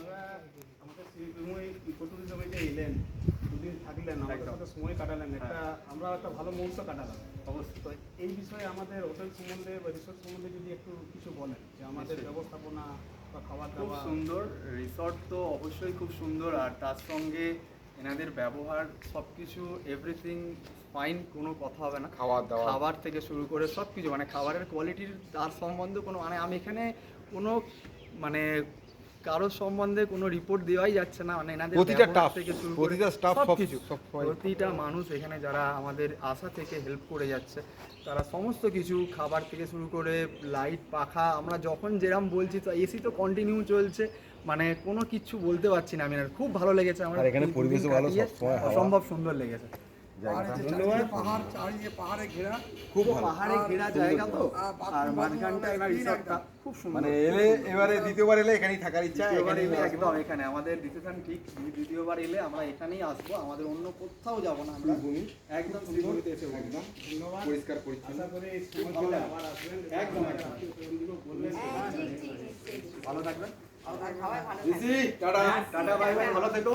আপনারা আমাদের শ্রীময় ইকো ট্যুরিজমে যে এলেন, দুদিন থাকলেন, আমাদের সাথে সময় কাটালেন, একটা আমরা একটা ভালো মুহূর্ত কাটালাম। অবশ্যই। তো এই বিষয়ে আমাদের হোটেল সম্বন্ধে বা রিসোর্ট সম্বন্ধে যদি একটু কিছু বলেন, যে আমাদের ব্যবস্থাপনা বা খাবার খুব দাবার। সুন্দর রিসর্ট তো অবশ্যই খুব সুন্দর, আর তার সঙ্গে এনাদের ব্যবহার সব কিছু এভরিথিং ফাইন, কোনো কথা হবে না। খাবার থেকে শুরু করে সব কিছু, মানে খাবারের কোয়ালিটির তার সম্বন্ধে কোনো, মানে আমি এখানে কোনো মানে কারোর সম্বন্ধে কোনো রিপোর্ট দেওয়াই যাচ্ছে না, মানে এনাদের প্রতিটা ব্যবহার স্টাফ থেকে শুরু করে প্রতিটা স্টাফ সব সব কিছু, সব প্রতিটা মানুষ এখানে যারা আমাদের আশা থেকে হেল্প করে যাচ্ছে, তারা সমস্ত কিছু খাবার থেকে শুরু করে লাইট পাখা, আমরা যখন যেরকম বলছি তো এসি তো কন্টিনিউ চলছে, মানে কোনো কিছু বলতে পারছি না আমি। আর খুব ভালো লেগেছে আমার, আর এখানে পরিবেশও ভালো, সবসময় হাওয়া। অসম্ভব সুন্দর লেগেছে। পাহাড় চারিদিকে পাহাড়ে ঘেরা, খুব ভালো। পাহাড়ে ঘেরা জায়গা তো, আর মাঝখানটা এনার রিসর্টটা খুব সুন্দর। মানে এলে এবারে দ্বিতীয়বার এলে এখানেই থাকার ইচ্ছা। দ্বিতীয়বার এখানেই এলে আসবো। একদম এখানে আমাদের ডিসিশন ঠিক, দ্বিতীয়বার এলে আমরা এখানেই আসবো, আমাদের অন্য কোথাও যাবো না আমরা, একদম শ্রীভূমিতে এসে একদম ধন্যবাদ। পরিষ্কার পরিচ্ছন্ন। আশা করি এই খুব সময় ভালো পেলে লাগবে। আবার আসবেন। একদম, একদম। বললেন ভালো থাকবেন। টাটা। টাটা, বাই বাই, ভালো থেকো।